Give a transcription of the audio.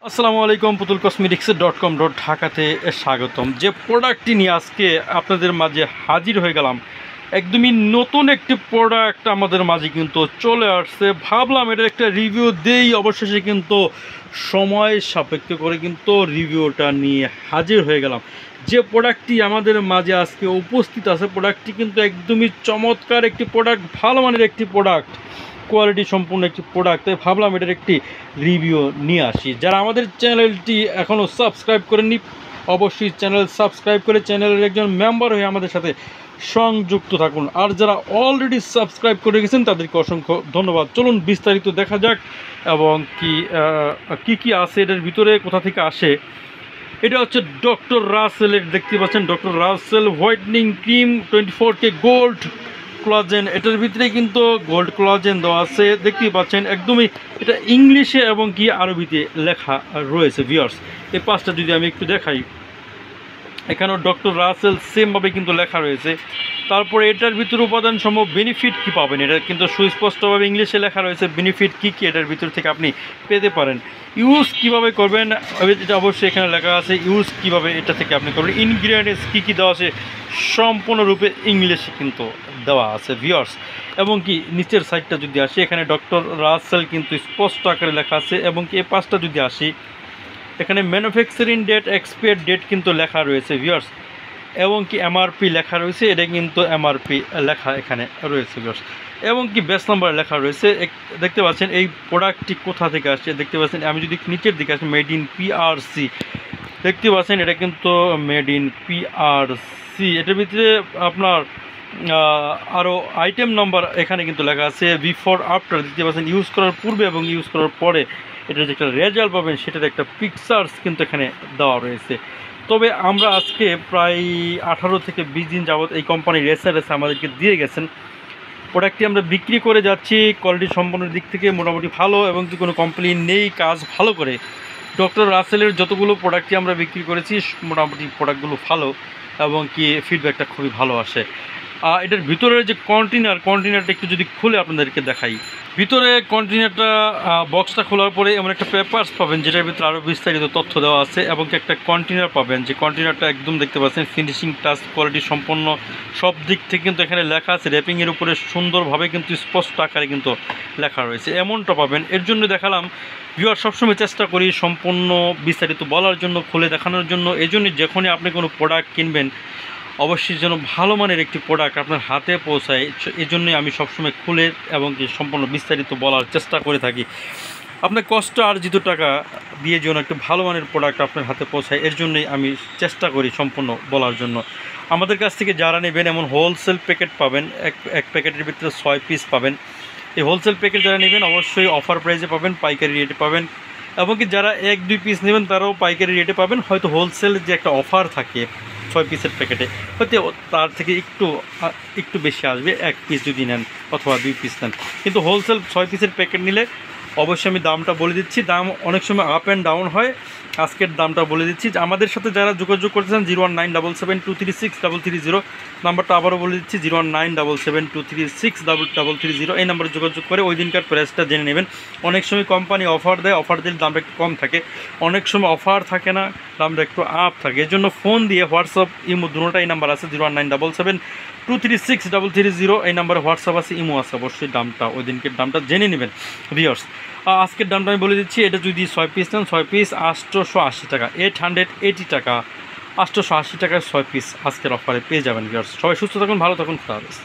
আসসালামু আলাইকুম, পুতুল কসমেটিক্স.com ঢাকাতে স্বাগতম। যে প্রোডাক্টটি নিয়ে আজকে আপনাদের মাঝে হাজির হয়ে গেলাম, একদমই নতুন একটি প্রোডাক্ট আমাদের মাঝে কিন্তু চলে আসছে। ভাবলাম এটার একটা রিভিউ দেই, অবশেষে কিন্তু সময় সাপেক্ষ করে কিন্তু রিভিউটা নিয়ে হাজির হয়ে গেলাম। যে প্রোডাক্টটি আমাদের মাঝে আজকে উপস্থিত আছে, প্রোডাক্টটি কিন্তু একদমই চমৎকার একটি প্রোডাক্ট, ভালো মানের একটি প্রোডাক্ট, কোয়ালিটি সম্পূর্ণ একটি প্রোডাক্ট। তাই ভাবলাম এটার একটি রিভিউ নিয়ে আসি। যারা আমাদের চ্যানেলটি এখনও সাবস্ক্রাইব করেননি, অবশ্যই চ্যানেল সাবস্ক্রাইব করে চ্যানেলের একজন মেম্বার হয়ে আমাদের সাথে সংযুক্ত থাকুন। আর যারা অলরেডি সাবস্ক্রাইব করে গেছেন তাদেরকে অসংখ্য ধন্যবাদ। চলুন বিস্তারিত দেখা যাক এবং কি আছে এটার ভিতরে, কোথা থেকে আসে। এটা হচ্ছে ডক্টর রাসেলের, দেখতে পাচ্ছেন doctor Russell whitening cream 24K gold collagen. এটার ভিতরে কিন্তু গোল্ড কোলাজেন দেওয়া আছে, দেখতেই পাচ্ছেন। একদমই এটা ইংলিশে এবং কি আরবিতে লেখা রয়েছে ভিউয়ার্স। এই পাঁচটা যদি আমি একটু দেখাই, এখানেও ডক্টর রাসেল সেমভাবে কিন্তু লেখা রয়েছে। তারপরে এটার ভিতরে উপাদান সমূহ, বেনিফিট কী পাবেন, এটা কিন্তু সুস্পষ্টভাবে ইংলিশে লেখা রয়েছে। বেনিফিট কী কী এটার ভিতর থেকে আপনি পেতে পারেন, ইউজ কিভাবে করবেন এটা অবশ্যই এখানে লেখা আছে। ইউজ কিভাবে এটা থেকে আপনি করবেন, ইনগ্রিডিয়েন্টস কী কী দেওয়া আছে সম্পূর্ণরূপে ইংলিশে কিন্তু দেওয়া আছে ভিউয়ার্স। এবং কি নিচের সাইডটা যদি আসি, এখানে ডক্টর রাসেল কিন্তু স্পষ্ট আকারে লেখা আছে। এবং কি এই পাঁচটা যদি আসি, এখানে ম্যানুফ্যাকচারিং ডেট, এক্সপায়ার ডেট কিন্তু লেখা রয়েছে ভিউয়ার্স। এবং কি এমআরপি লেখা রয়েছে, এটা কিন্তু এমআরপি লেখা এখানে রয়েছে ভিউয়ার্স। এবং কি ব্যাচ নাম্বার লেখা রয়েছে। দেখতে পাচ্ছেন এই প্রোডাক্টটি কোথা থেকে আসছে, দেখতে পাচ্ছেন। আমি যদি নিচের দিকে আসি, মেড ইন পিআরসি, দেখতে পাচ্ছেন এটা কিন্তু মেড ইন পিআরসি। এটার ভিতরে আপনার আরও আইটেম নাম্বার এখানে কিন্তু লেখা আছে, বিফোর আফটার, দেখতে পাচ্ছেন। ইউজ করার পূর্বে এবং ইউজ করার পরে এটার যে একটা রেজাল্ট পাবেন সেটার একটা পিকচার্স কিন্তু এখানে দেওয়া রয়েছে। তবে আমরা আজকে প্রায় 18 থেকে 20 দিন যাবৎ এই কোম্পানির এসআরএস আমাদেরকে দিয়ে গেছেন। প্রোডাক্টটি আমরা বিক্রি করে যাচ্ছি, কোয়ালিটি সম্পন্নের দিক থেকে মোটামুটি ভালো এবং কি কোনো কমপ্লেইন নেই, কাজ ভালো করে। ডক্টর রাসেলের যতগুলো প্রোডাক্টই আমরা বিক্রি করেছি মোটামুটি প্রোডাক্টগুলো ভালো এবং কি ফিডব্যাকটা খুবই ভালো আসে। এটার ভিতরের যে কন্টেনারটা একটু যদি খুলে আপনাদেরকে দেখাই, ভিতরে কন্টেনারটা বক্সটা খোলার পরে এমন একটা পেপারস পাবেন যেটার ভিতরে আরও বিস্তারিত তথ্য দেওয়া আছে। এবং একটা কন্টেনার পাবেন, যে কন্টেনারটা একদম দেখতে পাচ্ছেন ফিনিশিং টাচ, কোয়ালিটি সম্পন্ন সব দিক থেকে কিন্তু এখানে লেখা আছে। র্যাপিংয়ের উপরে সুন্দরভাবে কিন্তু স্পষ্ট আকারে কিন্তু লেখা রয়েছে, এমনটা পাবেন। এর জন্য দেখালাম ভিউয়ার, সবসময় চেষ্টা করি সম্পূর্ণ বিস্তারিত বলার জন্য, খুলে দেখানোর জন্য। এই জন্যই যখনই আপনি কোনো প্রোডাক্ট কিনবেন অবশ্যই যেন ভালো মানের একটি প্রোডাক্ট আপনার হাতে পৌঁছায়, এই জন্যই আমি সবসময় খুলে এবং কি সম্পূর্ণ বিস্তারিত বলার চেষ্টা করে থাকি। আপনার কষ্ট আর্জিত টাকা দিয়ে যেন একটা ভালো মানের প্রোডাক্ট আপনার হাতে পৌঁছায়, এর জন্যই আমি চেষ্টা করি সম্পূর্ণ বলার জন্য। আমাদের কাছ থেকে যারা নেবেন, এমন হোলসেল প্যাকেট পাবেন, এক প্যাকেটের ভিতরে 6 পিস পাবেন। এই হোলসেল প্যাকেট যারা নেবেন অবশ্যই অফার প্রাইসে পাবেন, পাইকারি রেটে পাবেন। এবং কি যারা 1-2 পিস নেবেন তারাও পাইকারি রেটে পাবেন। হয়তো হোলসেল যে একটা অফার থাকে 6 পিসের প্যাকেটে, হয়তো তার থেকে একটু বেশি আসবে 1 পিস যদি নেন অথবা 2 পিস নেন। কিন্তু হোলসেল 6 পিসের প্যাকেট নিলে অবশ্যই আমি দামটা বলে দিচ্ছি, দাম অনেক সময় আপ অ্যান্ড ডাউন হয়। আজকের দামটা বলে দিচ্ছি। আমাদের সাথে যারা যোগাযোগ করতেছেন 01977236330 নাম্বারটা আবারও বলে দিচ্ছি, 01977236330 এই নাম্বারে যোগাযোগ করে ওই দিনকার প্রাইসটা জেনে নেবেন। অনেক সময় কোম্পানি অফার দেয়, অফার দিলে দামটা একটু কম থাকে, অনেক সময় অফার থাকে না, দামটা একটু আপ থাকে। এর জন্য ফোন দিয়ে হোয়াটসঅ্যাপ ইমো দুটোটাই নাম্বার আছে, 01977236330 এই নাম্বারে হোয়াটসঅ্যাপ আছে, ইমো আছে। অবশ্যই দামটা ওই দিনকের দামটা জেনে নেবেন ভিউয়ার্স। আজকের দামটা আমি বলে দিচ্ছি, এটা যদি 6 পিস নেন, 6 পিস 880 টাকা, 880 টাকা, 880 টাকায় 6 পিস আজকের অফারে পেয়ে যাবেন ভিউয়ার্স। সবাই সুস্থ থাকুন, ভালো থাকুন, খুদা হাফেজ।